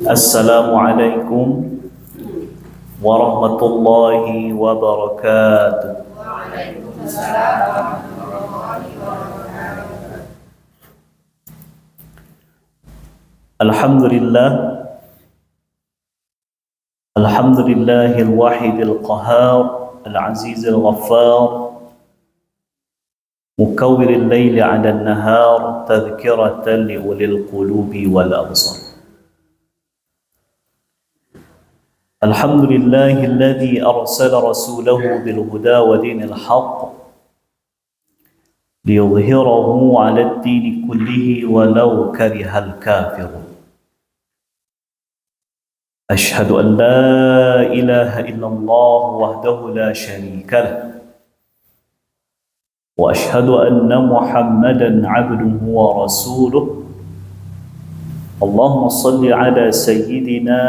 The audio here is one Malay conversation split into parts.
Assalamualaikum warahmatullahi wabarakatuh. Alhamdulillah, alhamdulillahil wahidil qahhar, al-azizil ghaffar, mukawwiril layli 'alan nahar, tadhkiratan li ulil qulubi wal absar. Alhamdulillahilladzi arsala rasulahu bil huda wa dinil haqq liyudhhirahu 'alad dini kullihi walau karihal kafirun. Ashhadu an la ilaha illallah wahdahu la sharika lah wa ashhadu anna Muhammadan 'abduhu wa rasuluh. Allahumma salli ala sayyidina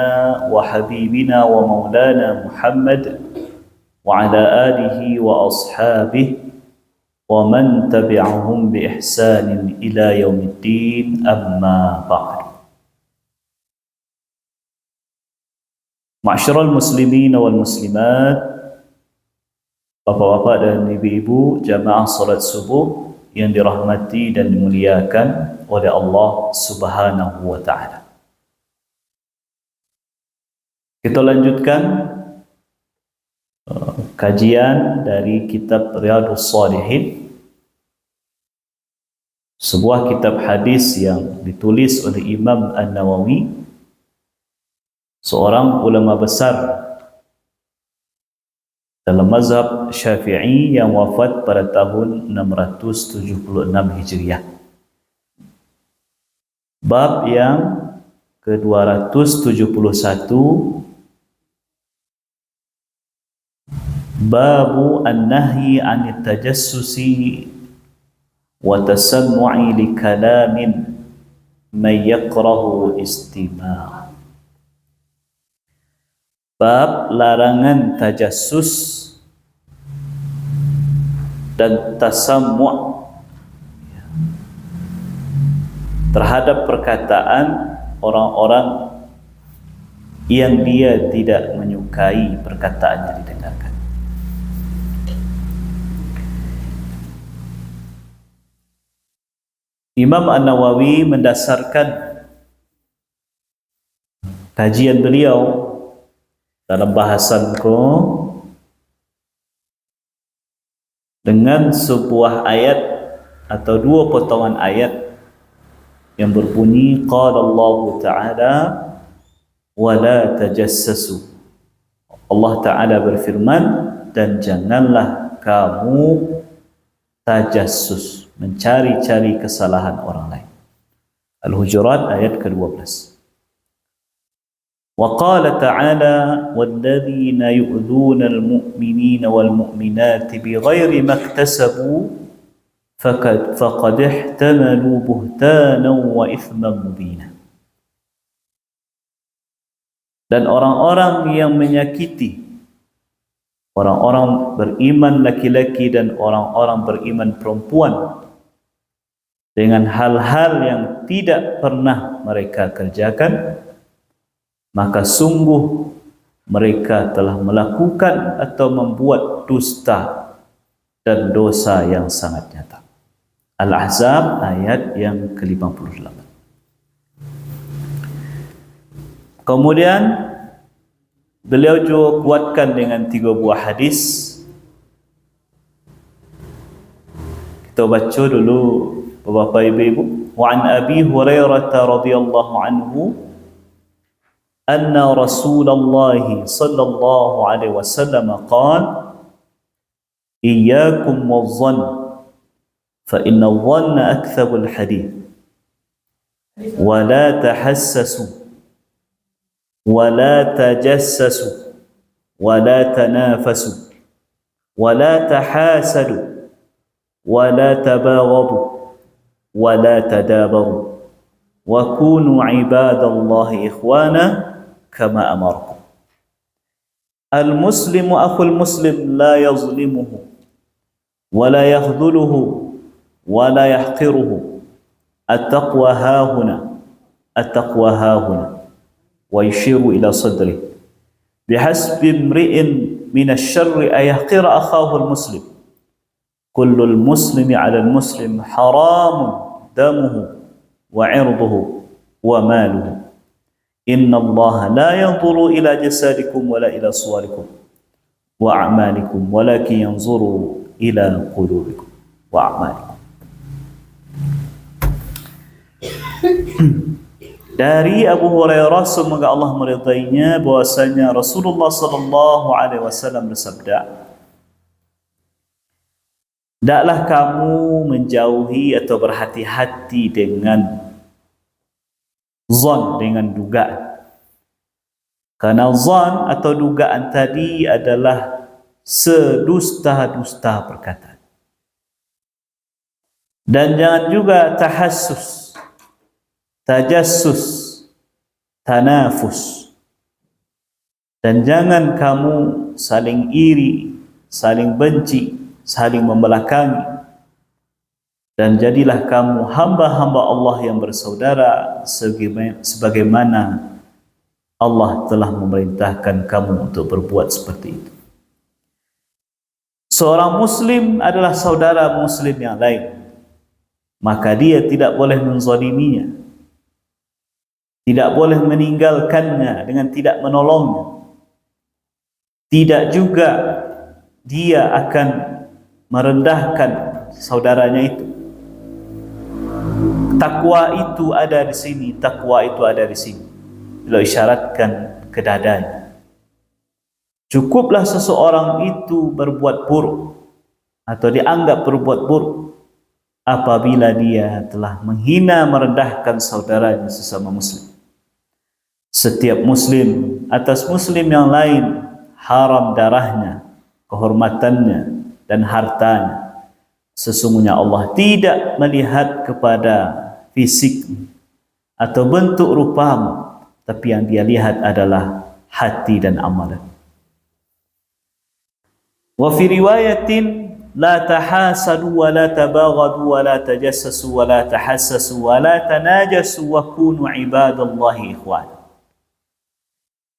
wa habibina wa maulana Muhammad wa ala alihi wa ashabihi wa man tabi'ahum bi ihsanin ila yaumiddin, amma ba'd. Ma'syiral muslimin wal muslimat, bapak-bapak dan ibu-ibu jamaah salat subuh yang dirahmati dan dimuliakan oleh Allah Subhanahu wa ta'ala. Kita lanjutkan kajian dari kitab Riyadhus Shalihin, sebuah kitab hadis yang ditulis oleh Imam An-Nawawi, seorang ulama besar dalam mazhab Syafi'i yang wafat pada tahun 676 Hijriah. Bab yang ke-271, Babu an-nahyi 'anit tajassusi wa tasammu'i li kalamin man yakrahu istima'. Bab larangan tajassus dan tasammu' terhadap perkataan orang-orang yang dia tidak menyukai perkataannya didengarkan. Imam An-Nawawi mendasarkan kajian beliau dalam bahasanku dengan sebuah ayat atau dua potongan ayat yang berbunyi qala Allah Ta'ala wa la tajassasu. Allah Ta'ala berfirman, dan janganlah kamu tajassus, mencari-cari kesalahan orang lain. Al-Hujurat ayat ke-12. وقال تعالى والذين يؤذون المؤمنين والمؤمنات بغير ما اكتسبوا فقد احتملوا بهتانا وإثما مبينا. Dan orang-orang yang menyakiti orang-orang beriman laki-laki dan orang-orang beriman perempuan dengan hal-hal yang tidak pernah mereka kerjakan, maka sungguh mereka telah melakukan atau membuat dusta dan dosa yang sangat nyata. Al-Ahzab ayat yang ke-58. Kemudian beliau juga kuatkan dengan 3 buah hadis. Kita baca dulu Bapak Ibu. Wa an Abi Hurairah radhiyallahu anhu أن رسول الله صلى الله عليه وسلم قال إياكم والظن فإن الظن أكذب الحديث ولا تحسسوا ولا تجسسوا ولا تنافسوا ولا تحاسدوا ولا تباغضوا ولا تدابروا وكونوا عباد الله إخوانا كما أمركم. المسلم أخو المسلم لا يظلمه ولا يخذله ولا يحقره. التقوى هاهنا التقوى هاهنا wa yushiru ila sadri. Bihasbi imri'in min asy-syarri ay yahqira akhahu al-muslim. Kullul muslimi 'ala al-muslim haramun damuhu wa 'irduhu wa maluhu. Inna Allah la yanzuru ila jasadikum wala ila suwarikum wa a'malikum walakin yanzuru ila qulubikum wa a'malikum. Dari Abu Hurairah semoga Allah meridainya bahwasanya Rasulullah sallallahu alaihi wasallam bersabda, "Hendaklah kamu menjauhi atau berhati-hati dengan zon, dengan dugaan. Karena zon atau dugaan tadi adalah sedusta-dusta perkataan. Dan jangan juga tahassus, tajassus, tanafus. Dan jangan kamu saling iri, saling benci, saling membelakangi. Dan jadilah kamu hamba-hamba Allah yang bersaudara sebagaimana Allah telah memerintahkan kamu untuk berbuat seperti itu." Seorang muslim adalah saudara muslim yang lain, maka dia tidak boleh menzaliminya, tidak boleh meninggalkannya dengan tidak menolongnya, tidak juga dia akan merendahkan saudaranya itu. Takwa itu ada di sini, takwa itu ada di sini. Beliau isyaratkan ke dadanya. Cukuplah seseorang itu berbuat buruk atau dianggap berbuat buruk apabila dia telah menghina, merendahkan saudaranya sesama muslim. Setiap muslim atas muslim yang lain haram darahnya, kehormatannya dan hartanya. Sesungguhnya Allah tidak melihat kepada fisik atau bentuk rupamu, tapi yang dia lihat adalah hati dan amalan. Wa fi riwayatin la tahasadu wa la tabaghadu wa la tajassasu wa la tahassasu wa la tanajasu wa kunu ibadallahi ikhwan.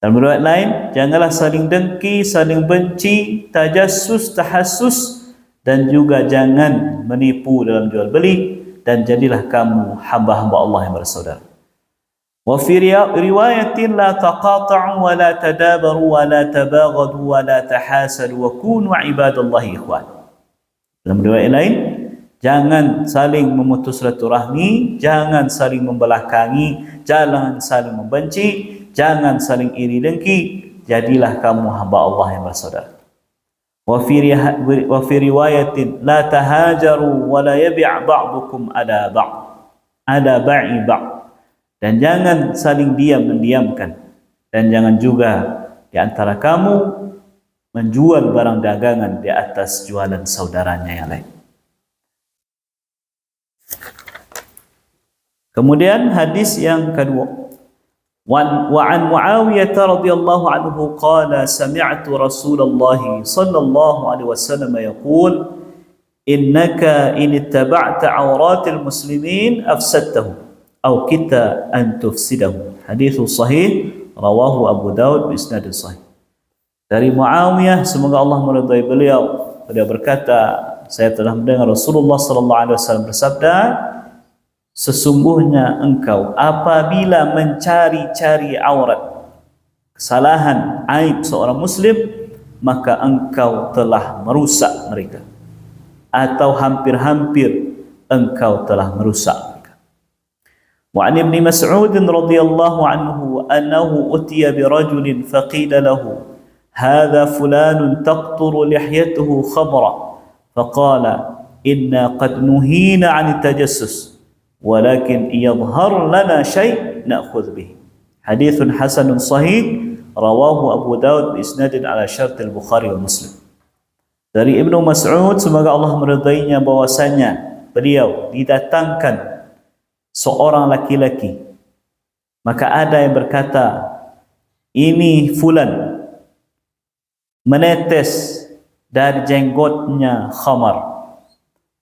Dalam riwayat lain, janganlah saling dengki, saling benci, tajassus, tahassus, dan juga jangan menipu dalam jual beli, dan jadilah kamu hamba-hamba Allah yang bersaudara. Wa fi riwayatin la taqata'u wa la tadabaru wa la tabaghadu wa la tahasadu wa kunu ibadallahi ikhwan. Dalam riwayat lain, jangan saling memutus silaturahmi, jangan saling membelakangi, jangan saling membenci, jangan saling iri dengki, jadilah kamu hamba Allah yang bersaudara. Wa fi riwayatin la tahajaru wa la yabi' ba'dukum ada ba'i ba'd. Dan jangan saling mendiamkan, dan jangan juga di antara kamu menjual barang dagangan di atas jualan saudaranya yang lain. Kemudian hadis yang kedua, وعن معاوية رضي الله عنه قال سمعت رسول الله صلى الله عليه وسلم يقول إنك إن اتبعت عورات المسلمين أفسدته أو كدت أن تفسده. حديث صحيح رواه أبو داود بإسناد صحيح. Dari Muawiyah, semoga Allah meridai beliau, beliau berkata, saya telah mendengar Rasulullah sallallahu alaihi wasallam bersabda, sesungguhnya engkau apabila mencari-cari aurat, kesalahan, aib seorang muslim, maka engkau telah merusak mereka, atau hampir-hampir engkau telah merusak mereka. Wa an Ibnu Mas'ud radhiyallahu anhu annahu utiya bi rajulin faqila lahu hadha fulanun taqturu lihyatuhu khamra faqala inna qad nuhina 'an tajassus walakin yadhhar lana syai' na'khudh bih. Haditsun hasanun sahih rawahu Abu Dawud bi isnadin ala syart al-Bukhari wa Muslim. Dari Ibnu Mas'ud, semoga Allah meridainya, bahwasanya beliau didatangkan seorang laki-laki, maka ada yang berkata, ini fulan menetes dari jenggotnya khamar.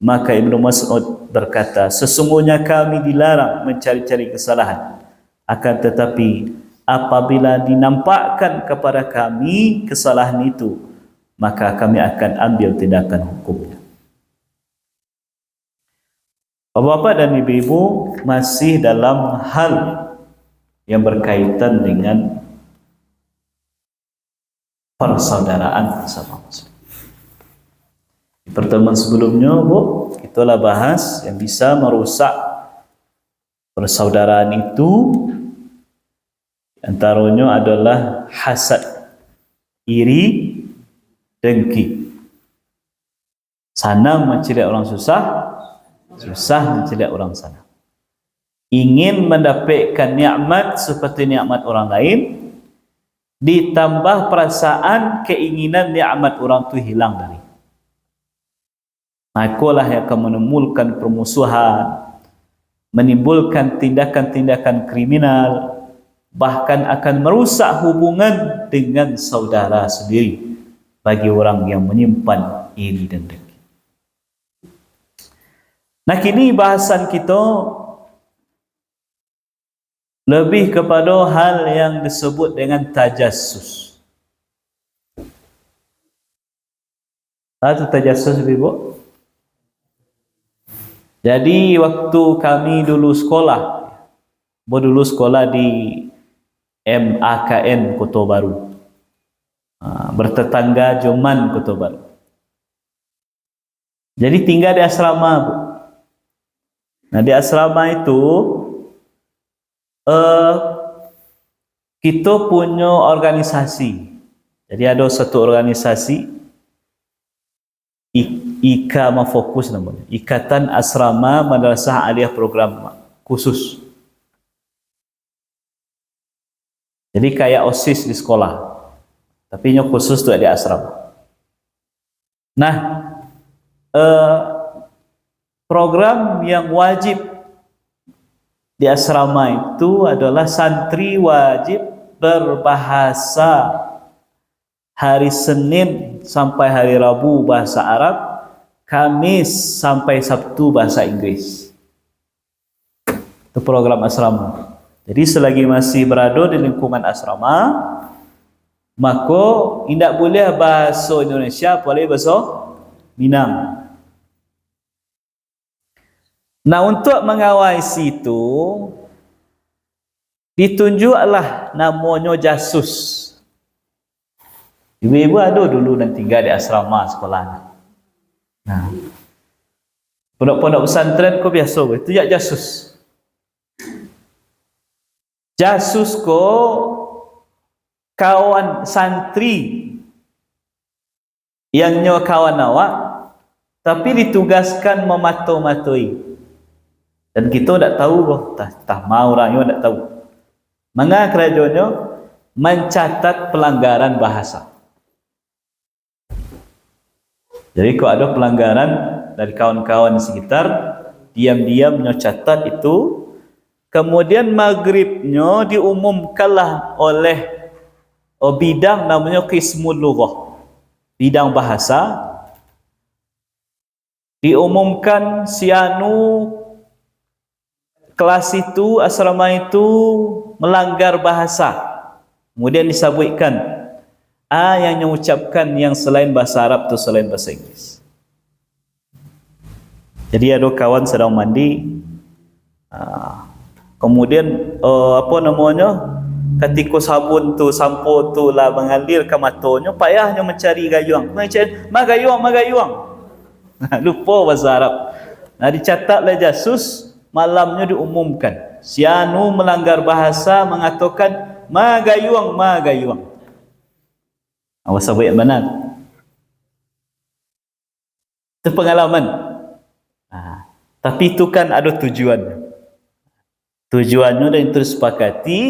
Maka Ibnu Mas'ud berkata, sesungguhnya kami dilarang mencari-cari kesalahan, akan tetapi apabila dinampakkan kepada kami kesalahan itu, maka kami akan ambil tindakan hukumnya. Bapak-bapak dan ibu-ibu, masih dalam hal yang berkaitan dengan persaudaraan bersama Muslim. Di pertemuan sebelumnya, Bu, kita telah bahas yang bisa merusak persaudaraan itu, antaranya adalah hasad, iri, dengki. Senang mencela orang susah, susah mencela orang senang. Ingin mendapatkan nikmat seperti nikmat orang lain, ditambah perasaan keinginan nikmat orang itu hilang dari. Makulah yang akan menimbulkan permusuhan, menimbulkan tindakan-tindakan kriminal, bahkan akan merusak hubungan dengan saudara sendiri bagi orang yang menyimpan iri dan dengki. Nah, kini bahasan kita lebih kepada hal yang disebut dengan tajassus. Apa tajassus, Ibu? Jadi waktu kami dulu sekolah, di MAKN Kota Baru, bertetangga Joman Kota Baru. Jadi tinggal di asrama, Bu. Nah, di asrama itu kita punya organisasi. Jadi ada satu organisasi, IKA Fokus namanya, Ikatan Asrama Madrasah Aliyah Program Khusus. Jadi kayak OSIS di sekolah, tapi yang khusus tuh di asrama. Nah, program yang wajib di asrama itu adalah santri wajib berbahasa hari Senin sampai hari Rabu bahasa Arab, Kamis sampai Sabtu bahasa Inggris. Itu program asrama. Jadi selagi masih berada di lingkungan asrama, maka tidak boleh bahasa Indonesia, boleh bahasa Minang. Nah, untuk mengawasi itu ditunjuklah namanya jasus. Ibu-ibu ada dulu dan tinggal di asrama sekolah. Nah, pondok-pondok pesantren kau biasa itu ya jasus. Jasus ko kawan santri yang nyawa kawan awak, tapi ditugaskan mematu-matui. Dan kita tidak tahu, tak mau orangnya tidak tahu. Maka kerajaannya mencatat pelanggaran bahasa. Jadi kalau ada pelanggaran dari kawan-kawan di sekitar, diam-diam mencatat itu, kemudian maghribnya diumumkanlah oleh bidang namanya Qismul Lughah, bidang bahasa, diumumkan sianu kelas itu, asrama itu melanggar bahasa. Kemudian disebutkan yang mengucapkan yang selain bahasa Arab atau selain bahasa Inggris. Jadi ada kawan sedang mandi, kemudian apa namanya, ketika sabun tu, sampo tu lah mengalir ke matanya, payahnya mencari gayung. Magayuang. Lupa bahasa Arab. Nah, dicatatlah jasus, malamnya diumumkan. Sianu melanggar bahasa, mengatakan magayuang. Awas apa yang benar. Itu pengalaman. Tapi itu kan ada tujuan. Tujuannya dan itu disepakati.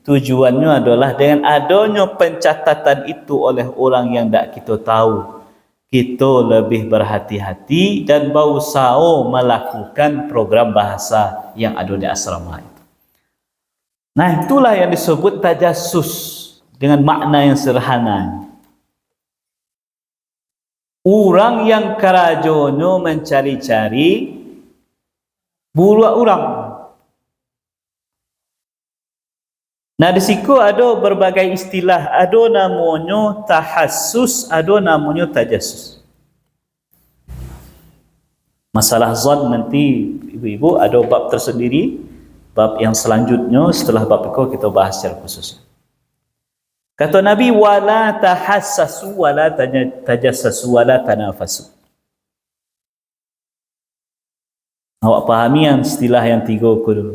Tujuannya adalah dengan adanya pencatatan itu oleh orang yang tak kita tahu, kita lebih berhati-hati dan berusaha melakukan program bahasa yang ada di asrama itu. Nah, itulah yang disebut tajassus dengan makna yang sederhana. Orang yang kerajono mencari-cari buruak orang. Nah, di situ ada berbagai istilah, ada namanya tahassus, ada namanya tajassus. Masalah zon nanti ibu-ibu ada bab tersendiri, bab yang selanjutnya setelah bab itu kita bahas secara khusus. Kata Nabi, wala tahassasu wala tajassasu wala tanafasu. Awak pahami yang istilah yang tiga aku dulu.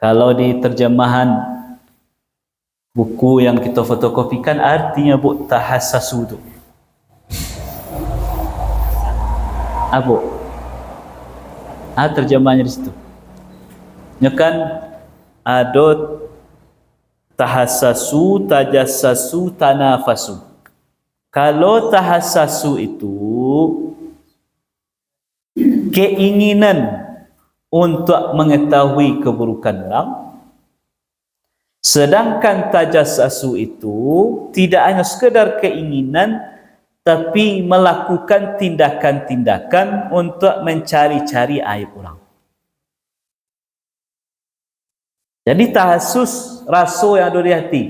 Kalau di terjemahan buku yang kita fotokopikan, artinya bu tahassasu tu apa? Terjemahannya di situ. Nyekan ada tahassasu, tajassasu, tanafasu. Kalau tahassasu itu keinginan untuk mengetahui keburukan orang, sedangkan tajassasu itu tidak hanya sekedar keinginan, tapi melakukan tindakan-tindakan untuk mencari-cari aib orang. Jadi tahassus rasa yang ada di hati,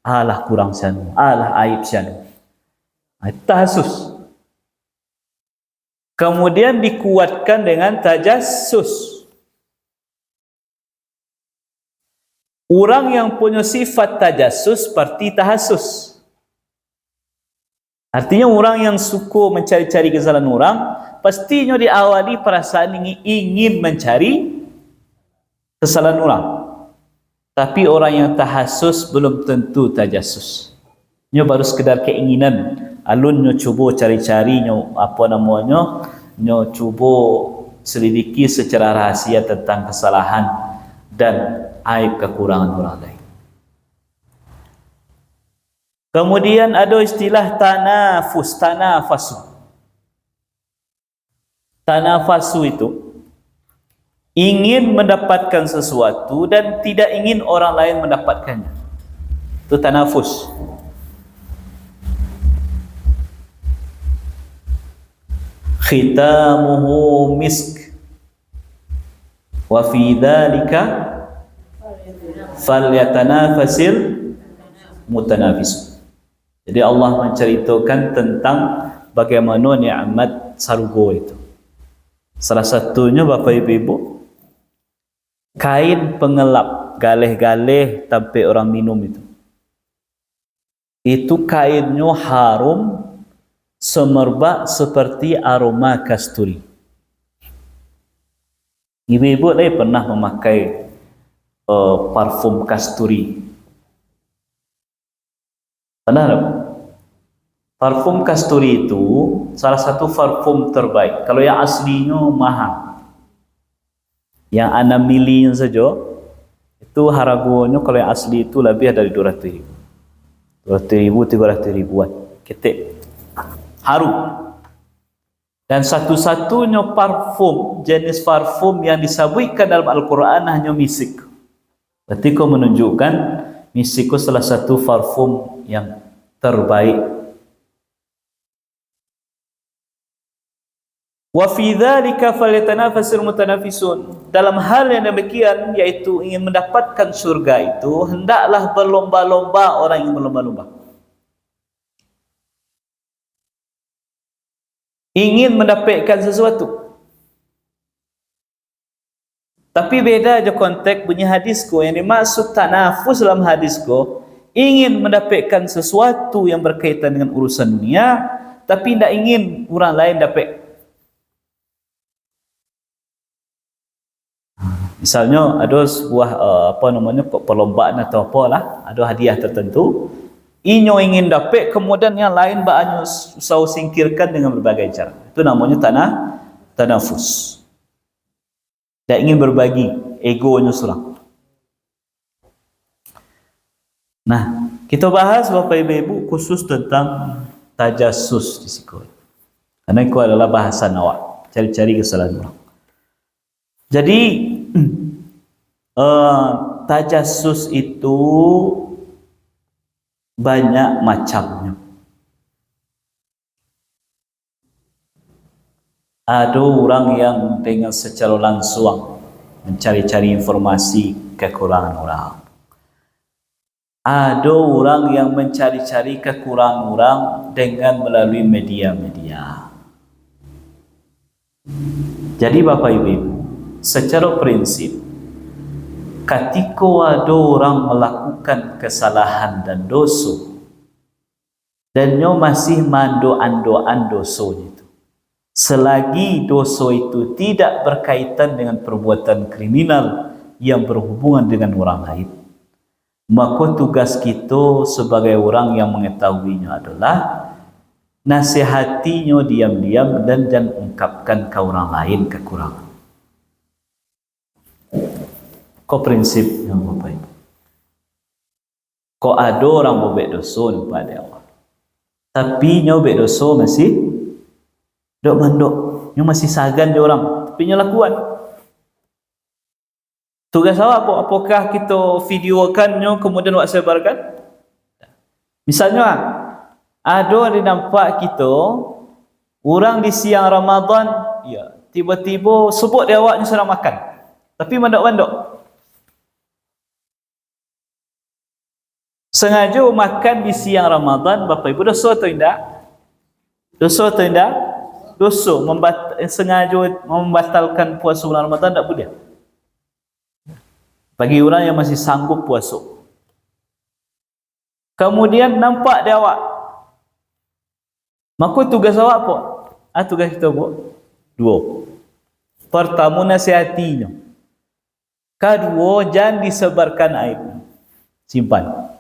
alah kurang sianu, alah aib sianu. Tahassus. Kemudian dikuatkan dengan tajassus. Orang yang punya sifat tajassus seperti tahassus. Artinya orang yang suka mencari-cari kesalahan orang, pastinya diawali perasaan ingin mencari kesalahan orang. Tapi orang yang tahassus belum tentu tajassus. Nya baru sekedar keinginan. Alun nyo cuba cari-cari nyo apa namanya, nyo cuba selidiki secara rahasia tentang kesalahan dan aib kekurangan orang lain. Kemudian ada istilah tanafus, tanafasu. Tanafasu itu ingin mendapatkan sesuatu dan tidak ingin orang lain mendapatkannya. Itu tanafus. Khitamuhu misk wa fi dzalika falyatanafasil mutanafisun. Jadi Allah menceritakan tentang bagaimana nikmat sarugo itu. Salah satunya Bapak Ibu, kain pengelap galeh-galeh sampai orang minum itu. Itu kainnya harum semerbak seperti aroma kasturi. Ibu-ibu lagi pernah memakai parfum kasturi. Benar? Parfum kasturi itu salah satu parfum terbaik. Kalau yang aslinya mahal. Yang 6 mili saja itu harganya kalau yang asli itu lebih dari 200.000. 200.000, 300.000-an. Ketik. Harum. Dan satu-satunya parfum, jenis parfum yang disebutkan dalam Al-Quran hanya misik. Berarti kau menunjukkan misik itu salah satu parfum yang terbaik. Wa fi dzalika falyatanafasul mutanafisun. Dalam hal yang demikian, yaitu ingin mendapatkan surga itu, hendaklah berlomba-lomba orang yang berlomba-lomba. Ingin mendapatkan sesuatu. Tapi beda aja konteks bunyi hadisku. Yang dimaksud tanafus dalam hadisku, ingin mendapatkan sesuatu yang berkaitan dengan urusan dunia, tapi tidak ingin orang lain dapat. Misalnya ada sebuah perlombaan atau apalah, ada hadiah tertentu, inyo ingin dapat, kemudian yang lain bahannya usah singkirkan dengan berbagai cara. Itu namanya tanafus. Tak ingin berbagi, egonya serang. Nah, kita bahas Bapak Ibu khusus tentang tajassus di situ. Karena itu adalah bahasan awak, cari-cari kesalahan orang. Jadi tajassus itu banyak macamnya. Ada orang yang dengan secara langsung mencari-cari informasi kekurangan orang. Ada orang yang mencari-cari kekurangan orang dengan melalui media-media. Jadi Bapak Ibu, secara prinsip, ketika ada orang melakukan kesalahan dan dosa, dan nyo masih mando-andoan dosa itu, selagi dosa itu tidak berkaitan dengan perbuatan kriminal yang berhubungan dengan orang lain, maka tugas kita sebagai orang yang mengetahuinya adalah nasihatinya diam-diam dan jangan ungkapkan ke orang lain kekurangan. Kau prinsipnya Bapak Ibu. Kau ada orang berbuat dosa pada Allah, tapi nyobek dosa masih dok mandok, nyo masih sagan dia orang, tapi nyo lakukan. Tugas awak apa? Apakah kita videokannya kemudian awak sebarkan? Misalnya, ada di nampak kita orang di siang Ramadan, ya, tiba-tiba sebut dia awaknya sedang makan, tapi mandok-mandok. Sengaja makan di siang Ramadan, Bapak Ibu, dosa atau tidak? Dosa atau tidak? Dosa. Sengaja membatalkan puasa bulan Ramadan tak boleh. Bagi orang yang masih sanggup puasa. Kemudian nampak dia awak, maka tugas awak apa? Tugas kita apa? Dua. Pertama, nasihatinya. Kedua, jangan disebarkan aib. Simpan.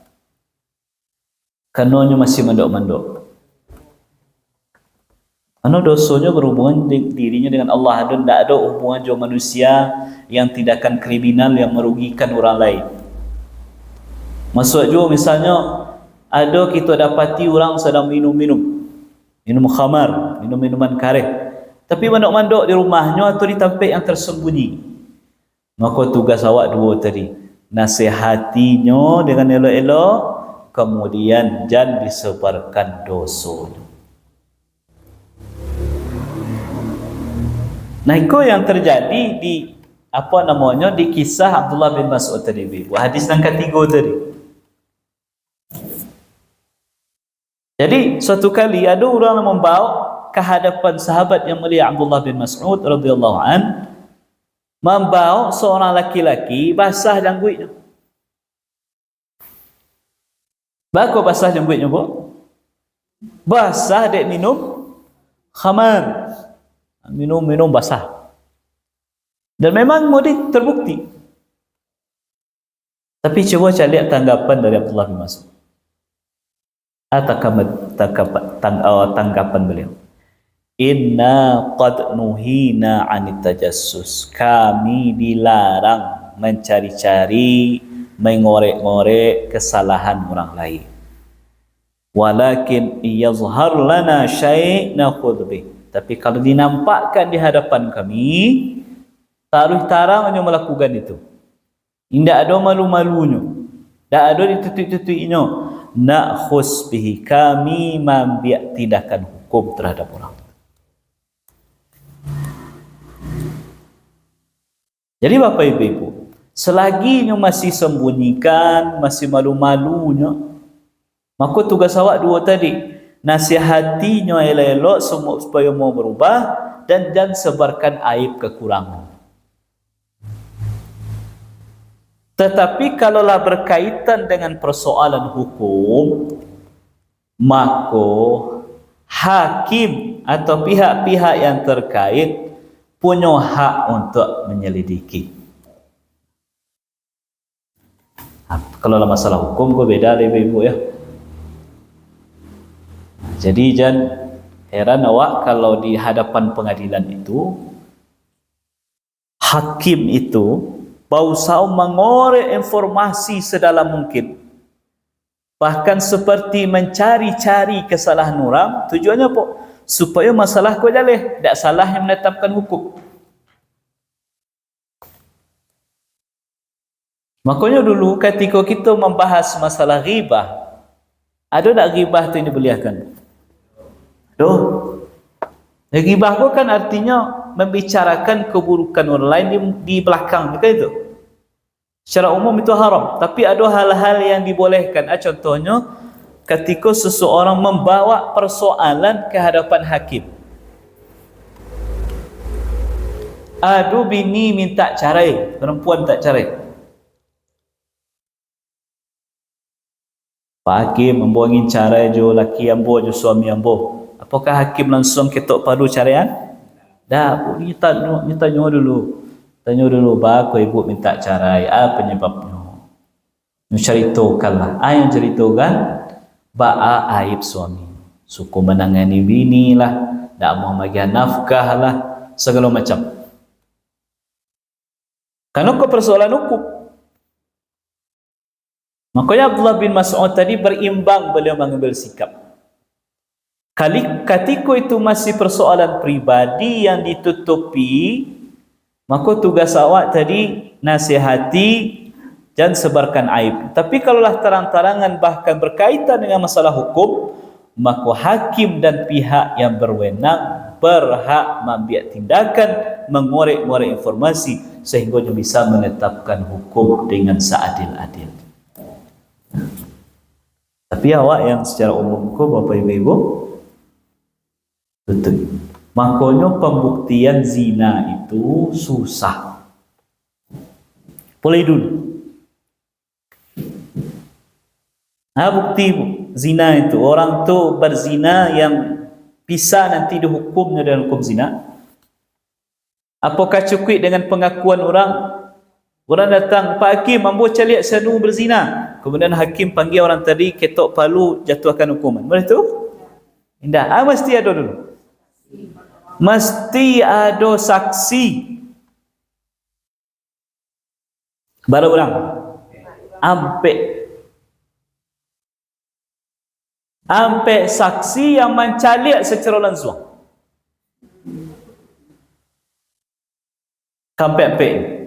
Karenanya masih mandok-mandok. Karena dosanya berhubungan dirinya dengan Allah, dan tidak ada hubungan dengan manusia yang tindakan kriminal yang merugikan orang lain. Masuk juga misalnya ada kita dapati orang sedang minum khamar, minum minuman karet, tapi mandok-mandok di rumahnya atau di tempat yang tersembunyi. Maka tugas awak dua tadi, nasihatinya dengan elok-elok, kemudian jangan disebarkan dosanya. Nah, itu yang terjadi di di kisah Abdullah bin Mas'ud tadi, hadis yang ketiga tadi. Jadi suatu kali ada orang yang membawa ke hadapan sahabat yang mulia Abdullah bin Mas'ud radhiyallahu an, membawa seorang laki-laki basah jangguitnya. Bako basah jangguitnya, Bu? Basah dek minum khamar. Minum basah. Dan memang mudik terbukti. Tapi coba saya lihat tanggapan dari Abdullah bin Mas'ud. Tanggapan beliau. Inna qad nuhina 'anit tajassus. Kami dilarang mencari-cari, mengorek-ngorek kesalahan orang lain. Walakin yazhar lana syai' nakhudh bih. Tapi kalau dinampakkan di hadapan kami, taruh tarangnya melakukan itu. Tidak ada malu-malunya, tidak ada ditutup-tutupnya. Nakhus bihi, kami membiak tindakan hukum terhadap orang. Jadi Bapak Ibu, selagi masih sembunyikan, masih malu-malunya, maka tugas awak dua tadi, nasihatinya elok-elok supaya mau berubah, dan jangan sebarkan aib kekurangan. Tetapi kalaulah berkaitan dengan persoalan hukum, maka hakim atau pihak-pihak yang terkait punya hak untuk menyelidiki. Kalau masalah hukum kok beda Ibu ya. Jadi jangan heran awak kalau di hadapan pengadilan itu hakim itu berusaha mengorek informasi sedalam mungkin, bahkan seperti mencari-cari kesalahan orang. Tujuannya apa? Supaya masalah kau jaleh, tidak salah yang menetapkan hukum. Makanya dulu ketika kita membahas masalah ghibah, ada tak ghibah itu yang dibolehkan? Ghibah itu kan artinya membicarakan keburukan orang lain di belakang, bukan itu? Secara umum itu haram, tapi ada hal-hal yang dibolehkan. Contohnya ketika seseorang membawa persoalan ke hadapan hakim. Adu bini minta cerai, perempuan tak cerai. Pak Hakim ambo ingin cerai jo laki ambo jo suami ambo. Apakah hakim langsung ketok padu ceraian? Dah, ni tanya dulu. Tanya dulu, bako ibu minta cerai, apa penyebabnya? Ñu ceritakanlah. Yang ceritakan ba'a aib suami. Suku menangani bini lah, tak mau bagi nafkah lah, segala macam. Karena kau persoalan hukum. Makanya Abdullah bin Mas'ud tadi berimbang beliau mengambil sikap. Ketika itu masih persoalan pribadi yang ditutupi, maka tugas awak tadi nasihati dan sebarkan aib. Tapi kalaulah terang-terangan bahkan berkaitan dengan masalah hukum, maka hakim dan pihak yang berwenang berhak mengambil tindakan, mengorek-ngorek informasi sehingga dia bisa menetapkan hukum dengan seadil-adil. Tapi awak yang secara umum ko Bapak Ibu betul. Makanya pembuktian zina itu susah. Boleh dulu. Bukti zina itu orang tu berzina yang bisa nanti dihukumnya dengan hukum zina. Apakah cukup dengan pengakuan orang? Orang datang, Pak Hakim, ambo caliak sanu berzina. Kemudian hakim panggil orang tadi, ketok palu, jatuhkan hukuman. Boleh tu? Indah. Mesti ada dulu. Mesti ada saksi. Baru orang. Ampe saksi yang mencaliak secara langsung. Kampe-ampe.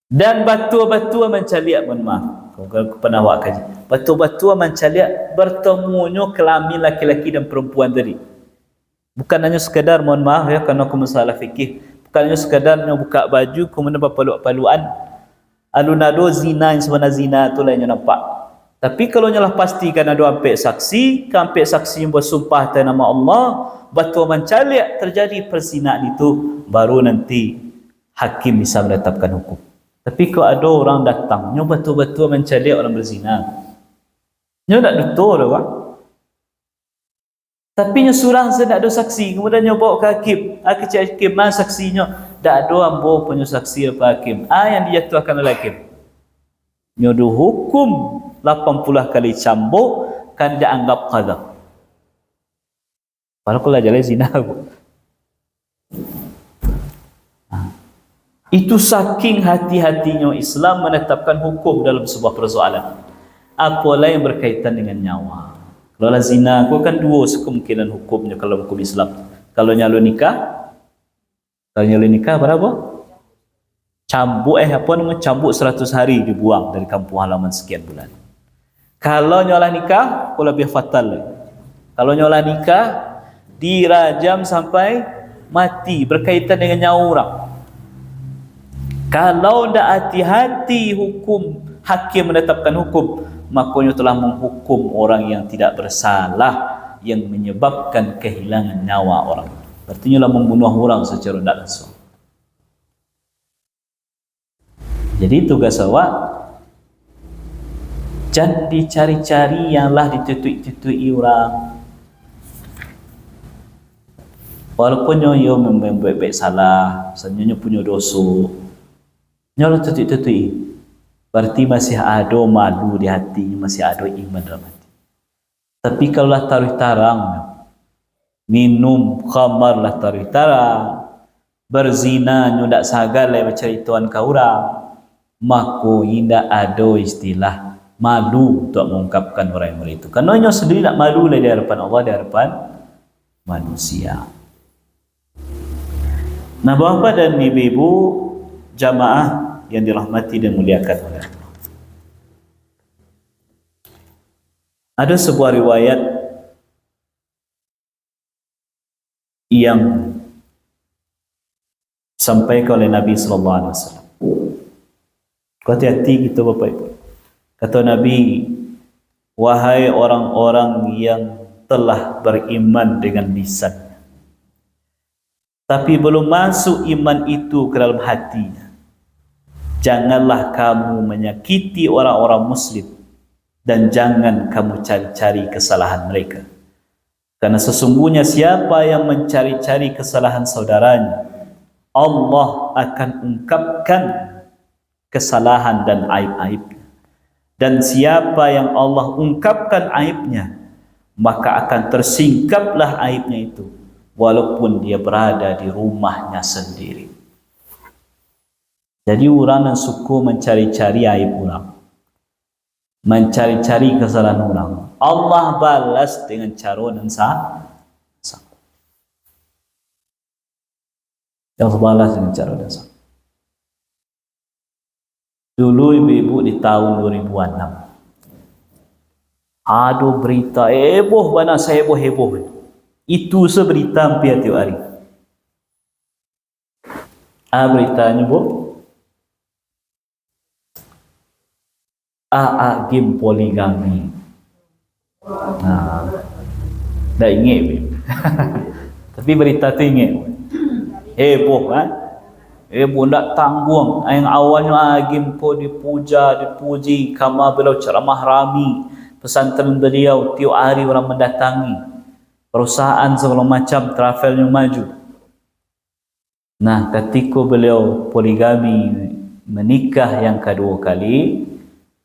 Dan batu-batu mencaliak, mohon maaf. Kalau pernah awak kaji. Batu-batu mencaliak bertemunya kelamin laki-laki dan perempuan tadi. Bukan hanya sekadar, mohon maaf ya, kerana aku masalah fikih. Bukan hanya sekadar buka baju, kemudian berpalu-paluan. Alunado zina yang sebenarnya zina tu lainnya nampak. Tapi kalau nyalah pastikan ada ampe saksi yang bersumpah atas nama Allah, batu mencaliak terjadi perzinaan itu, baru nanti hakim bisa menetapkan hukum. Tapi kalau ada orang datang, nyo betul-betul mencaliak orang berzina, nyo tak betul lah, Pak. Tapi nyo surang saya tak ada saksi, kemudian nyo bawa ke hakim. Hakim mana saksinya? Tak ada ambo punya saksi apa hakim. Yang dijatuhkan oleh hakim. Nyo dihukum 80 kali cambuk, kan dia anggap qadha. Padahal kalau jalan zina. Itu saking hati-hatinya Islam menetapkan hukum dalam sebuah persoalan. Apalah yang berkaitan dengan nyawa. Kalau zina, aku kan dua kemungkinan hukumnya kalau hukum Islam. Kalau nyalo nikah berapa? Cambuk cambuk 100 hari dibuang dari kampung halaman sekian bulan. Kalau nyolah nikah, aku lebih fatal. Kalau nyolah nikah, dirajam sampai mati berkaitan dengan nyawa orang. Kalau tidak hati-hati hukum, hakim menetapkan hukum, makanya telah menghukum orang yang tidak bersalah yang menyebabkan kehilangan nyawa orang. Artinya lah membunuh orang secara tidak langsung. Jadi tugas awak jangan dicari-cari yang lah ditutui orang. Walaupun nyo membuat baik salah, sebenarnya punya dosa, nyo tutui. Berarti masih ada malu di hati, masih ada iman dalam hati. Tapi kalau lah taruh tarang, minum khamar lah taruh tarang, berzina nyo tak sagal lah mencari tuan kau orang, maka tidak ada istilah malu untuk mengungkapkan orang yang itu. Karena nyo sendiri tak malu lah di hadapan Allah, di hadapan manusia. Nah, Bapak dan Ibu jamaah yang dirahmati dan muliakan oleh Allah. Ada sebuah riwayat yang disampaikan oleh Nabi sallallahu alaihi wasallam. Hati-hati kita Bapak Ibu. Kata Nabi, wahai orang-orang yang telah beriman dengan lisan, tapi belum masuk iman itu ke dalam hatinya, janganlah kamu menyakiti orang-orang muslim dan jangan kamu cari-cari kesalahan mereka. Karena sesungguhnya siapa yang mencari-cari kesalahan saudaranya, Allah akan ungkapkan kesalahan dan aib-aibnya. Dan siapa yang Allah ungkapkan aibnya, maka akan tersingkaplah aibnya itu, walaupun dia berada di rumahnya sendiri. Jadi orang yang suka mencari-cari aib orang, mencari-cari kesalahan orang, Allah balas dengan cara dan sama. Allah balas dengan cara dan sama. Dulu ibu-ibu di tahun 2006 ada berita heboh, mana saya heboh. Itu seberita hampir tiap hari. Beritanya bu, game poligami. Dah ingat tapi berita tu ingat. Heboh kan? Heboh tak tanggung. Yang awalnya game po dipuji, kama beliau ceramah rami, pesantren beliau tiap hari orang mendatangi, perusahaan segala macam travelnya maju. Nah, ketika beliau poligami, menikah yang kedua kali,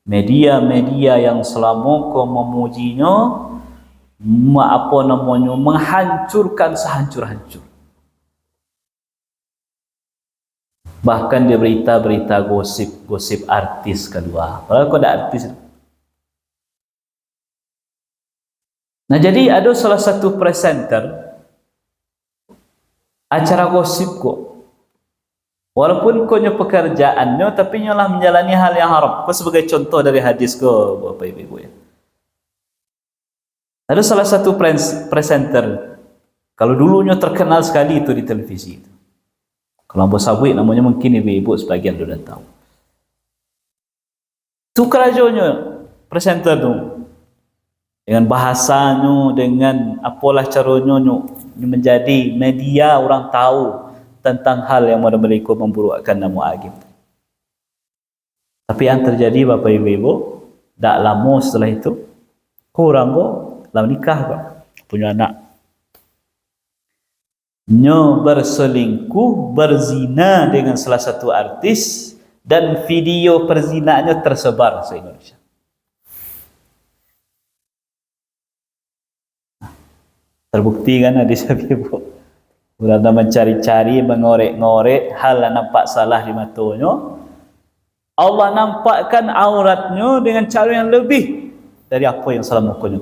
media-media yang selama kau memujinya, menghancurkan sehancur-hancur. Bahkan dia berita-berita gosip artis kedua. Padahal kau ada artis. Nah, jadi ada salah satu presenter acara gosip kok. Walaupun kau punya pekerjaannya, tapi nyolah menjalani hal yang haram. Kau sebagai contoh dari hadis kau, Bapak Ibu ya. Ada salah satu presenter, kalau dulunya terkenal sekali itu di televisi itu. Kalau bos sabit namanya mungkin ibu-ibu sebagian sudah tahu. Itu kerajaannya presenter tu, dengan bahasanya, dengan apalah caranya menjadi media orang tahu tentang hal yang mereka memburukkan nama agim. Tapi yang terjadi Bapak Ibu, tak lama setelah itu, kurang kok, lalu nikah kok, punya anak. Berselingkuh, berzina dengan salah satu artis, dan video perzinaannya tersebar se Indonesia. Terbukti kan hadis ibu. Berada mencari-cari, mengorek-ngorek hal yang nampak salah di matanya, Allah nampakkan auratnya dengan cara yang lebih dari apa yang salah mukanya.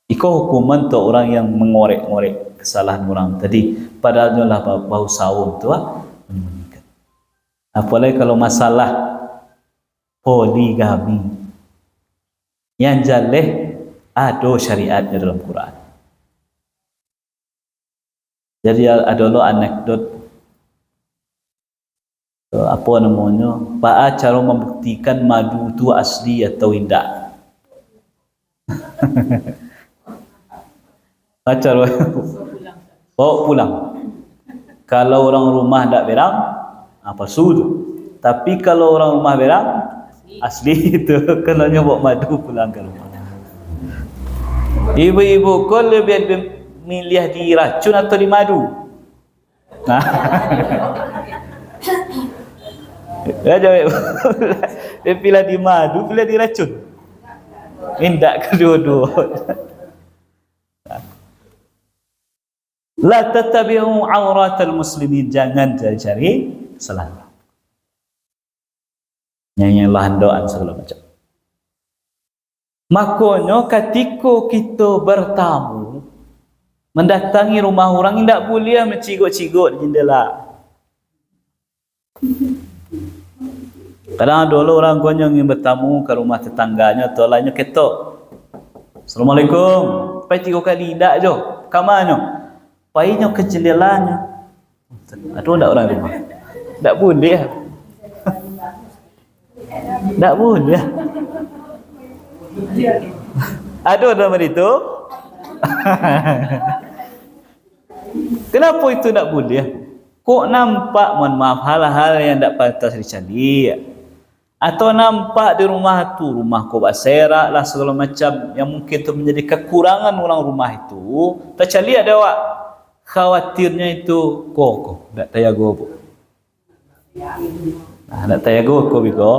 Iko hukuman untuk orang yang mengorek-ngorek kesalahan orang tadi, padahal lah bau saum tu menyembunyikan. Apalagi kalau masalah poligami, yang jaleh ada syariatnya dalam Quran. Jadi ada lo anekdot apa namanya, Pak cara membuktikan madu itu asli atau tidak. Cara bawa pulang. Kalau orang rumah tak berang, apa sudu. Tapi kalau orang rumah berang, asli itu. Kalau bawa madu pulang ke rumah. Ibu-ibu kau lebih milih di racun atau di madu? Nah. Ya jawab. Dia pilih di madu, pilih di racun. Indak kedua-dua. La tattabi'u auratal muslimin, jangan cari kesalahan. Nyanyilah doa segala macam. Makanya ketika kita bertamu, mendatangi rumah orang, tidak boleh mencigok-cigok di jendela. Kadang dulu orang gonyong yang bertamu ke rumah tetangganya, atau lainnya ketok. Assalamualaikum. Pai 3 kali tidak je. Kamarnya. Painya ke jendelanya. Ada tak orang rumah? Tak boleh. Tak boleh. Ada dalam itu. Kenapa itu tak boleh? Kok nampak, mohon maaf, hal-hal yang tak pantas dicari. Atau nampak di rumah tu, rumah kau berserak lah segala macam yang mungkin tu menjadi kekurangan orang rumah itu. Tak cari ada awak. Khawatirnya itu kok tak tayago bu. Tak tayago kok biko.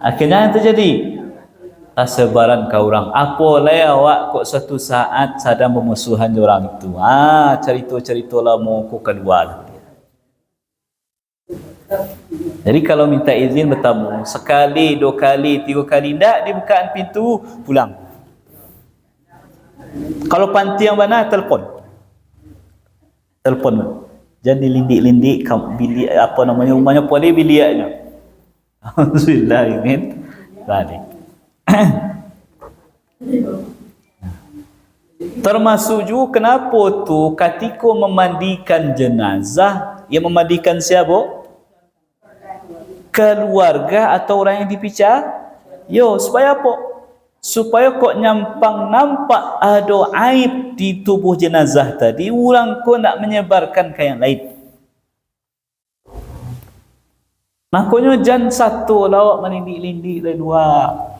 Akhirnya yang terjadi sebaran ke orang. Apa lah awak kok suatu saat sedang bermusuhan orang itu. Cerita-cerita lah mau kok keluar. Jadi kalau minta izin bertamu sekali, 2 kali, 3 kali, tak dibukaan pintu, pulang. Kalau panti yang mana, telefon. Jadi lindik-lindik bilik apa namanya rumahnya boleh biliknya. Alhamdulillah. Balik. Termasuk juga kenapa tu ketika memandikan jenazah, yang memandikan siapa? Keluarga atau orang yang dipicah. Supaya apa? Supaya kok nyampang nampak ada aib di tubuh jenazah tadi, orang kok nak menyebarkan ke yang lain. Makanya jangan satu lawak melindik-lindik dari luar.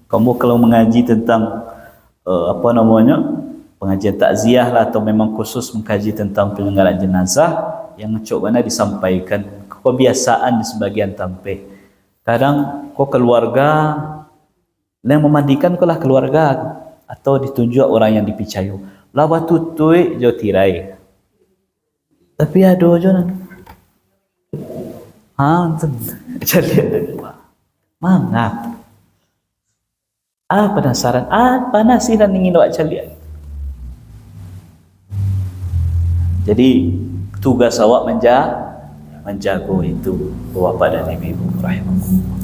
Kamu kalau mengaji tentang pengajian takziah lah, atau memang khusus mengkaji tentang penyelenggaraan jenazah, yang cok mana disampaikan kebiasaan di sebagian tempat. Kadang kau keluarga yang memandikan kau lah keluarga, atau ditunjuk orang yang dipercaya. Lawa tutui jo tirai. Tapi ada jo nan. Jadi ada. Mangap. Penasaran. Panas sih dan ingin awak cari. Jadi tugas awak menjaga itu bapa dan ibu rahimahullah.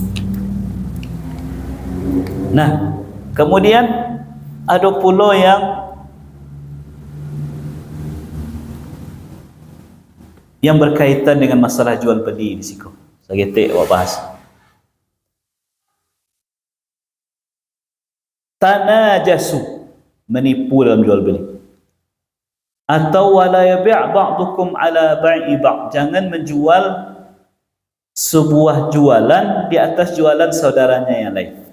Nah, kemudian ada pula yang berkaitan dengan masalah jual beli di situ. Saya ketik awak bahas. Tanajasu, menipu dalam jual beli. Atau wala yabi' ba'dukum ala bai'i ba'd, jangan menjual sebuah jualan di atas jualan saudaranya yang lain.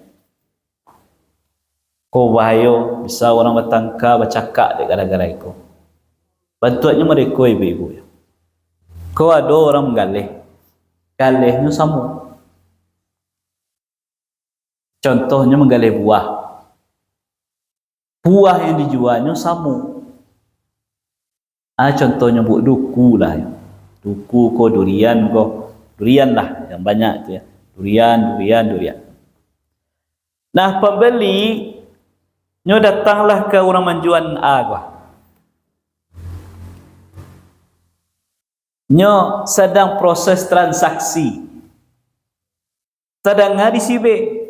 Kau bahaya, bisa orang bertangka bercakap dek gara-gara itu. Bantuannya mereka ibu-ibu. Kau ada orang menggalih, galihnya sama. Contohnya menggalih buah. Buah yang dijualnya sama. Contohnya buat duku lah. Duku ko durian ko. Durian lah yang banyak tu ya. Durian. Nah, pembeli nyo datanglah ke orang menjual nyo sedang proses transaksi. Sedang di sibe.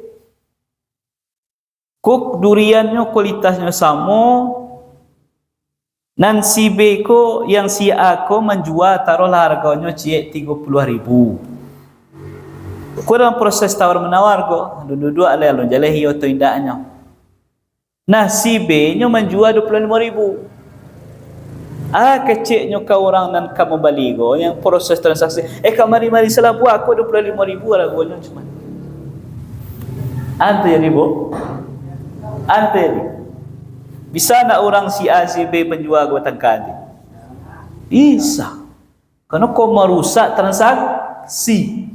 Kok duriannya kualitasnya sama, nan si B ko yang si A ko menjual taruhlah harganya ciek 30.000. Ko dalam proses tawar menawar ko, dua-dua alih-alih jaleh hiyo to indahnya. Nah si B nya menjual 25.000. Keciknya ka orang dan ka membeli ko yang proses transaksi. Kamari salah buat aku 25.000 harganya cuma. Ante ya ribu. Ante bisa nak orang si A si B penjual ke tangkadi? Bisa. Karena kau merusak transaksi.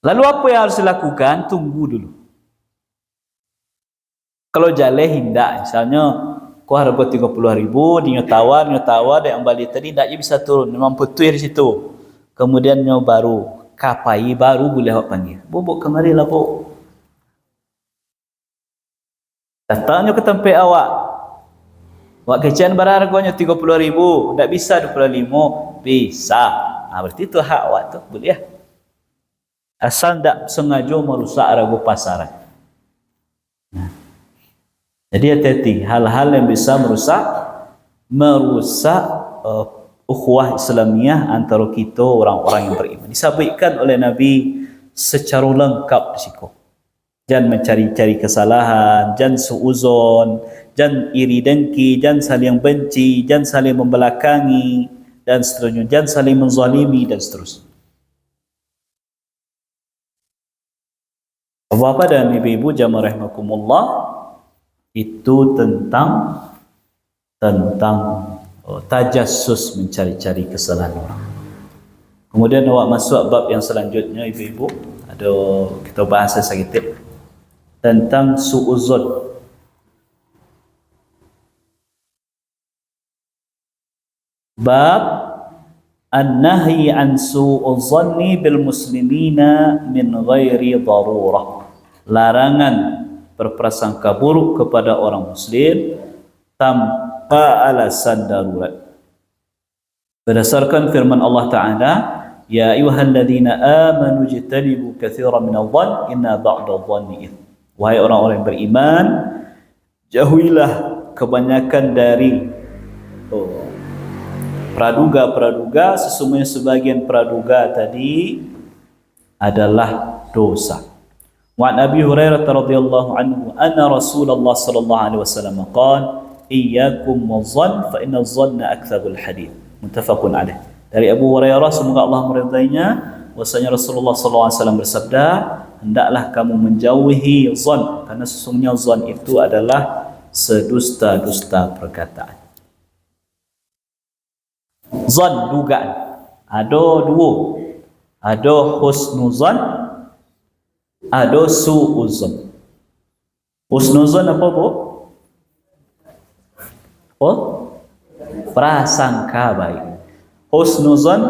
Lalu apa yang harus dilakukan? Tunggu dulu. Kalau jaleh hindak, misalnya kau harga 30.000, dia tawar dia kembali tadi tak bisa turun, memang putus di situ. Kemudian nyo baru kapai baru boleh awak panggil. Bobok kemari lah bu. Datangnya ke tempat awak. Awak kecian berharganya 30.000, tak bisa 25, bisa. Berarti itu hak awak tu, boleh ya. Asal tak sengaja merusak harga pasaran. Jadi hati-hati hal-hal yang bisa merusak ukhuwah Islamiyah antara kita orang-orang yang beriman. Disabitkan oleh Nabi secara lengkap di situ. Jangan mencari-cari kesalahan, jangan suuzon, jangan iri dengki, jangan saling benci, jangan saling membelakangi dan seterusnya, jangan saling menzalimi dan seterusnya. Bapak dan ibu-ibu jamaah rahimakumullah, itu tentang tajassus, mencari-cari kesalahan orang. Kemudian awak masuk bab yang selanjutnya ibu-ibu, ada kita bahas sedikit tentang suuzon. Bab an-nahyi an su'uzzanni bil muslimina min ghairi darurah. Larangan berprasangka buruk kepada orang muslim tanpa alasan darurat. Berdasarkan firman Allah Ta'ala, ya ayyuhalladzina amanu jtanibu katsiran minadh-dhann inna ba'dadh-dhanni its. Wahai orang-orang yang beriman, jauhilah kebanyakan dari praduga-praduga, sesungguhnya sebagian praduga tadi adalah dosa. Wa Abi Hurairah radhiyallahu anhu anna Rasulullah sallallahu alaihi wasallam qala iyyakum wadh-dhann fa inna adh-dhanna akdzabul hadits. Muttafaqun alaih. Dari Abu Hurairah, semoga Allah meridainya, bahwasanya Rasulullah sallallahu alaihi wasallam bersabda, hendaklah kamu menjauhi zon, karena sesungguhnya zon itu adalah sedusta-dusta perkataan. Zon, dugaan. Ada dua. Ada husnuzon, ada su'uzon. Husnuzon apa bu? Oh, prasangka baik. Husnuzon,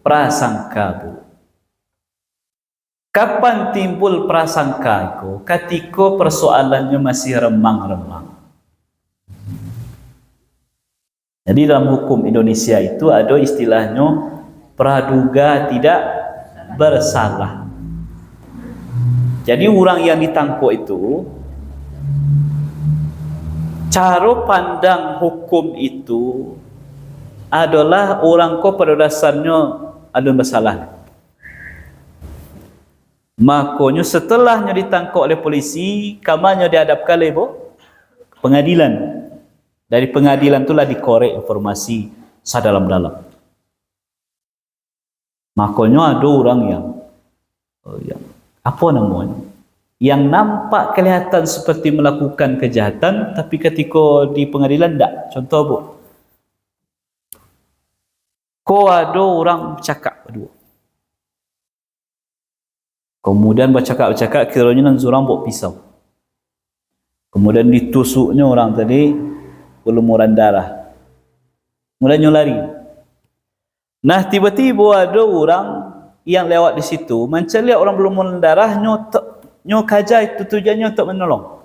prasangka bu. Kapan timbul prasangka itu? Ketika persoalannya masih remang-remang. Jadi dalam hukum Indonesia itu ada istilahnya praduga tidak bersalah. Jadi orang yang ditangkap itu, cara pandang hukum itu adalah orang ko pada dasarnya ada bersalah. Makanya setelahnya ditangkap oleh polisi, kamarnya dihadapkan oleh pengadilan. Dari pengadilan itulah dikorek informasi sadalam-dalam. Makanya ada orang yang apa namanya, yang nampak kelihatan seperti melakukan kejahatan, tapi ketika di pengadilan tidak. Contoh bu, kau ada orang bercakap berdua, kemudian bercakap kiranya nan seorang bawa pisau, kemudian ditusuknya orang tadi berlumuran darah, mulanya lari. Nah tiba-tiba ada orang yang lewat di situ, macam lihat orang berlumuran darah, nyo kaja itu tujuannya untuk menolong.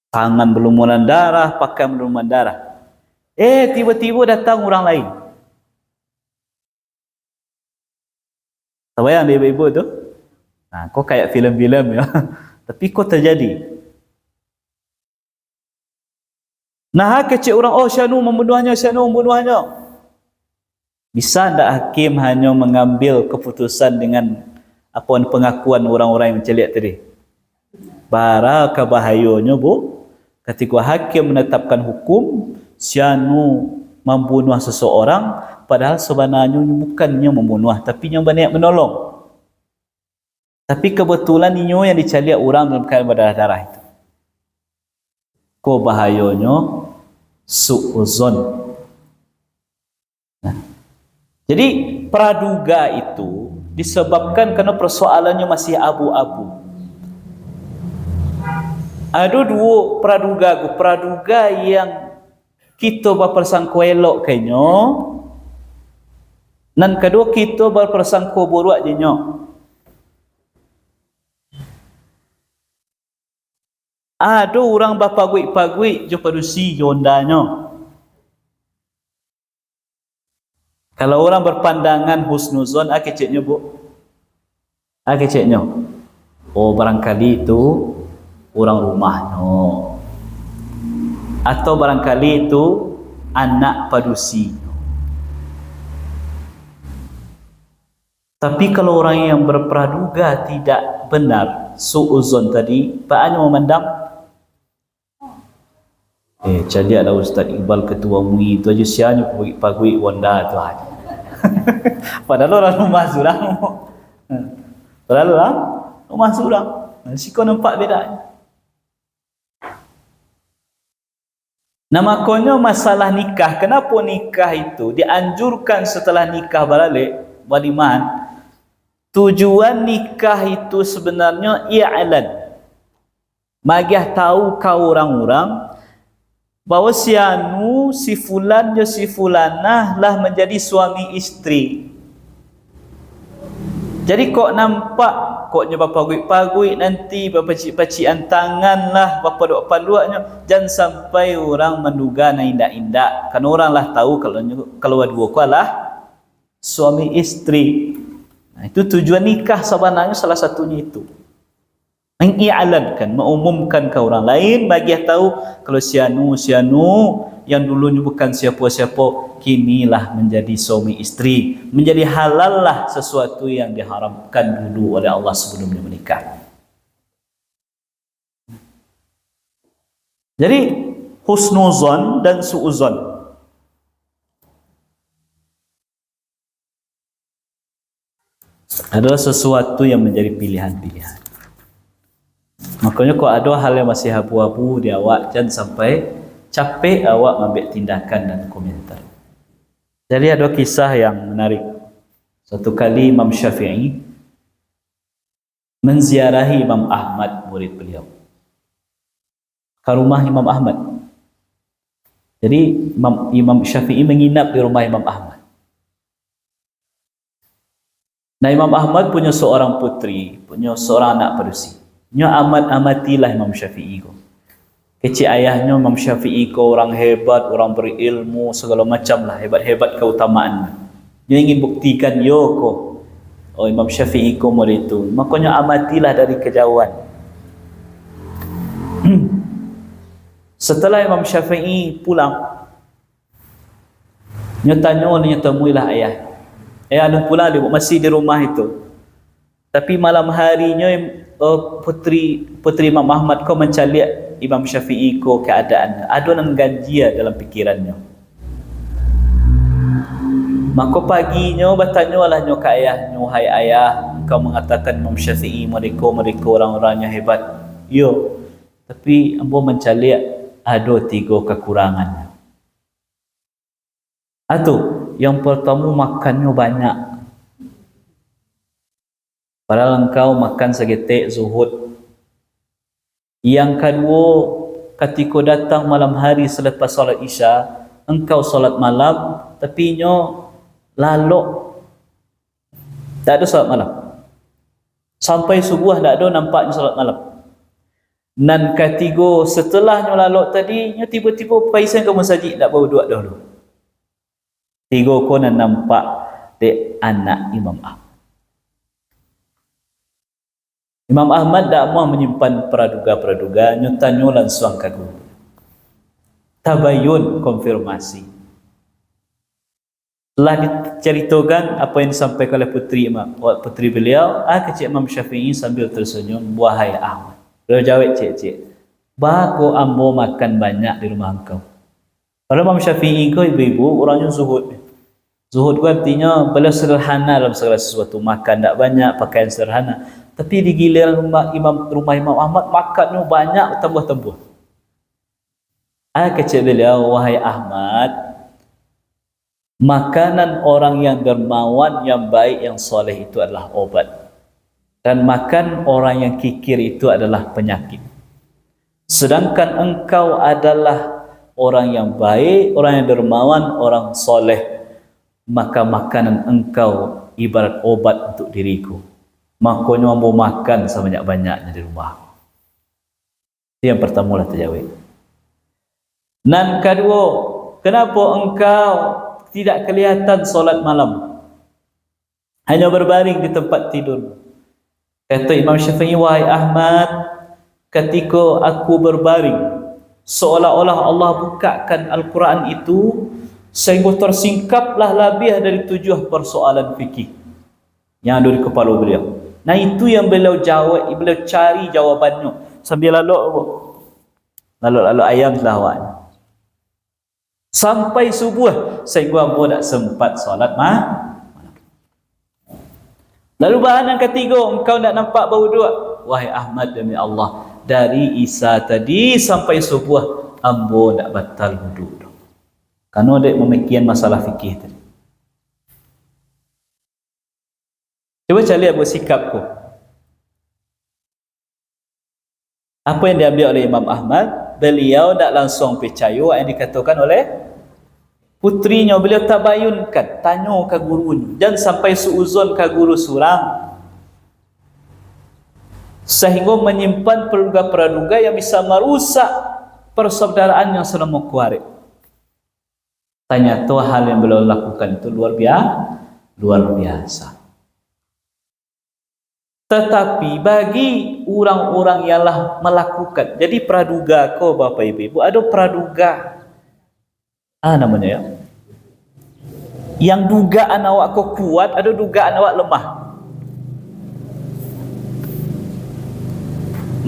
Tangan berlumuran darah, pakaian berlumuran darah. Tiba-tiba datang orang lain. Tahu yang ibu-ibu tu? Nah, kok kayak filem-filem ya. Tapi kok terjadi? Nah, kecil orang, Syanu membunuhnya, Syanu membunuhnya. Bisa tak hakim hanya mengambil keputusan dengan pengakuan orang-orang yang menceliak tadi? Bara kebahayanya bu, ketika hakim menetapkan hukum, Syanu membunuh seseorang, padahal sebenarnya bukannya membunuh, tapi yang banyak menolong. Tapi kebetulan ini yang diceliak orang dalam keadaan berdarah-darah itu. Kok bahayanya su'uzon. Nah, jadi praduga itu disebabkan karena persoalannya masih abu-abu. Ada dua praduga yang kita berpersangka elok kayaknya, dan kedua kita berpersangka buruk jenyo. Ada orang berpagui-pagui je padusi jondanya. Kalau orang berpandangan husnuzon, keceknya bu, keceknya, barangkali itu orang rumahnya, atau barangkali itu anak padusi. Tapi kalau orang yang berpraduga tidak benar, su'uzon tadi, paknya memandang, jadi ada Ustaz Iqbal ketua MUI itu aja sianya pagi wanda tu aja. Padahal orang rumah surang. Padahal orang rumah surang. Si kau nampak bedanya. Nah, makanya masalah nikah, kenapa nikah itu dianjurkan setelah nikah waliman? Tujuan nikah itu sebenarnya i'lan, magih tahu kau orang-orang bahawa si fulan dan si fulanah lah menjadi suami isteri. Jadi kok nampak koknya pagui nanti pacik-pacikan tangan lah, paluak-paluaknya, jangan sampai orang menduga na indak-indak. Kan orang lah tahu kalau dua ku lah suami istri. Nah, itu tujuan nikah sebenarnya salah satunya itu. Mengi'lankan, mengumumkan ke orang lain, bagi tahu kalau sianu yang dulunya bukan siapa-siapa, kinilah menjadi suami istri, menjadi halal lah sesuatu yang diharamkan dulu oleh Allah sebelum menikah. Jadi husnuzon dan su'uzon adalah sesuatu yang menjadi pilihan-pilihan. Makanya kalau ada hal yang masih abu-abu di awak, jangan sampai capek awak ambil tindakan dan komentar. Jadi ada kisah yang menarik. Satu kali Imam Syafi'i menziarahi Imam Ahmad, murid beliau, ke rumah Imam Ahmad. Jadi Imam Syafi'i menginap di rumah Imam Ahmad. Nah, Imam Ahmad punya seorang putri, punya seorang anak padusi. Nya amatilah Imam Syafi'i ko. Kecil ayahnya Imam Syafi'i ko orang hebat, orang berilmu, segala macam lah, hebat-hebat keutamaan. Dia ingin buktikan yo ko. Oh, Imam Syafi'i ko murid itu. Makanya amatilah dari kejauhan. Setelah Imam Syafi'i pulang, nya temuilah ayah. Anu pulang dia masih di rumah itu. Tapi malam harinya putri Imam Ahmad kau mencaliak Imam Syafi'i ko keadaan. Ada nan ganjia dalam pikirannya. Maka paginya bertanya lah ke ayahnya, "Hai ayah, kau mengatakan Imam Syafi'i mereka orang-orangnya hebat." Yo, tapi ambo mencaliak ada 3 kekurangannya. Yang pertama, makannya banyak. Padahal engkau makan segetek zuhud. Yang kedua, ketika datang malam hari selepas solat Isya, engkau solat malam, tapi nyo lalok. Tak ada solat malam. Sampai subuh tak ada nampaknya solat malam. Dan ketiga, setelah nyo lalok tadi, nyo tiba-tiba paisan ke masjid tak bawa dua dahulu. 3 ko nan nampak dek anak Imam Ahmad. Imam Ahmad tak mau menyimpan praduga-praduga, nyo langsung ke guru. Tabayun, konfirmasi. Setelah diceritakan apa yang disampaikan oleh putri beliau, kecik Imam Syafi'i sambil tersenyum, "Wahai Ahmad." Beliau jawab, "Cik, bago ambo makan banyak di rumah engkau." Padahal Imam Syafi'i ko ibu-ibu orangnya zuhud. Zuhud itu artinya beliau sederhana dalam segala sesuatu, makan tak banyak, pakaian sederhana. Tapi di giliran rumah Imam Ahmad makannya banyak, tambah-tambah. Kecil beliau, "Wahai Ahmad, makanan orang yang dermawan, yang baik, yang soleh itu adalah obat. Dan makan orang yang kikir itu adalah penyakit. Sedangkan engkau adalah orang yang baik, orang yang dermawan, orang soleh. Maka makanan engkau ibarat obat untuk diriku. Makanya mau makan sebanyak-banyaknya di rumah." Itu yang pertama lah terjawab. Dan kedua, kenapa engkau tidak kelihatan solat malam? Hanya berbaring di tempat tidur. Kata Imam Syafi'i, "Wahai Ahmad, ketika aku berbaring seolah-olah Allah bukakan Al-Quran itu sehingga tersingkaplah lebih dari 7 persoalan fikih yang ada di kepala beliau. Nah, itu yang beliau jawab, beliau cari jawabannya sambil lalu ayam selawat sampai subuh sehingga aku tak sempat solat Lalu bahan yang ketiga, engkau nak nampak bau dua. Wahai Ahmad, demi Allah, dari Isa tadi sampai subuh ambo nak batal wudu. Karena ada pemikiran masalah fikih tadi. Coba cari apa sikapku. Apa yang diambil oleh Imam Ahmad, beliau tak langsung percaya yang dikatakan oleh putrinya. Beliau tabayunkan, tanya ke gurunya, jangan sampai suuzon ke guru surang sehingga menyimpan praduga-praduga yang bisa merusak persaudaraan yang selama kuarit. Tanya tu hal yang beliau lakukan itu luar biasa. Tetapi bagi orang-orang yang lah melakukan, jadi praduga kau Bapak Ibu, ada praduga namanya ya, yang dugaan awak kau kuat, ada dugaan awak lemah.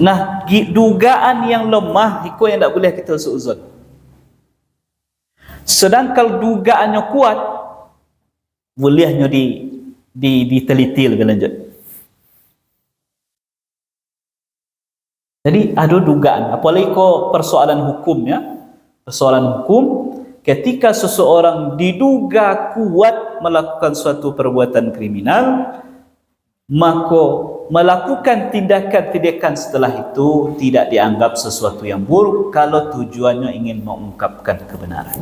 Nah, dugaan yang lemah itu yang tak boleh kita suuzon. Sedangkan dugaannya kuat, bolehnya diteliti lebih lanjut. Jadi ada dugaan, apalagi kau persoalan hukumnya, persoalan hukum, ketika seseorang diduga kuat melakukan suatu perbuatan kriminal, maka melakukan tindakan-tindakan setelah itu tidak dianggap sesuatu yang buruk kalau tujuannya ingin mengungkapkan kebenaran.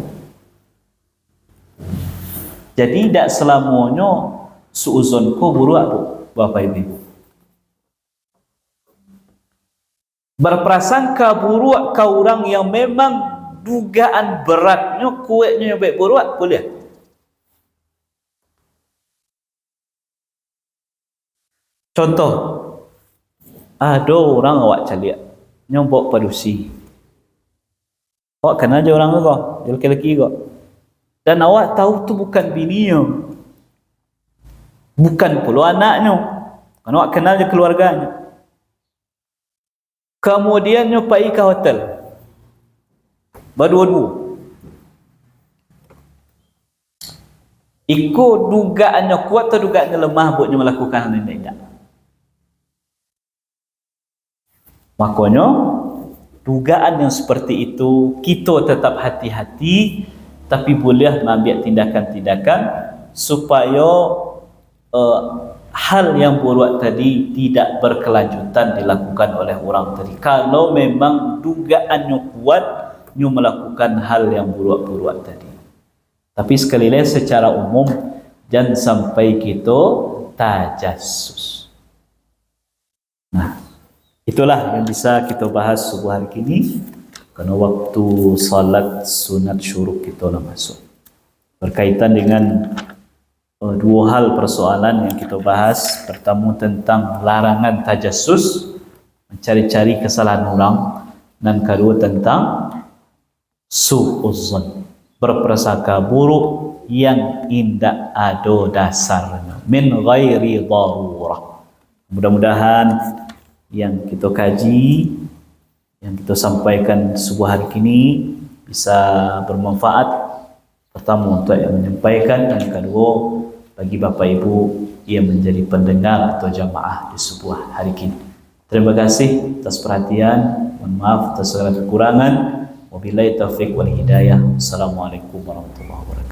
Jadi tidak selamanya suuzon ko buruk Bapak Ibu. Berprasangka buruk ke orang yang memang dugaan beratnya, kuatnya baik buruk, boleh. Contoh, ada orang awak caliak nyombok padusi. Awak kenal je orang tu kau, dia lelaki-lelaki kau. Dan awak tahu tu bukan bininya, bukan pula anaknya, kan awak kenal je keluarganya. Kemudian pergi ke hotel berdua-dua, ikut dugaannya kuat atau dugaannya lemah buatnya melakukan hal ini tidak. Makanya dugaan yang seperti itu kita tetap hati-hati, tapi boleh mengambil tindakan-tindakan supaya hal yang buruk tadi tidak berkelanjutan dilakukan oleh orang tadi. Kalau memang dugaannya kuat, nyu melakukan hal yang buruk-buruk tadi. Tapi sekali lagi secara umum, jangan sampai kita tajassus. Nah, itulah yang bisa kita bahas subuh hari ini, karena waktu salat sunat syuruk kita lah masuk. Berkaitan dengan dua hal persoalan yang kita bahas. Pertama tentang larangan tajassus, mencari-cari kesalahan orang, dan kedua tentang su'uzzon, berprasangka buruk yang tidak ada dasarnya, min ghairi darurah. Mudah-mudahan yang kita kaji, yang kita sampaikan sebuah hari ini bisa bermanfaat. Pertama untuk yang menyampaikan, dan kedua bagi Bapak Ibu yang menjadi pendengar atau jamaah di sebuah hari ini. Terima kasih atas perhatian. Mohon maaf atas segala kekurangan. Wabillahi taufiq wal hidayah. Assalamualaikum warahmatullahi wabarakatuh.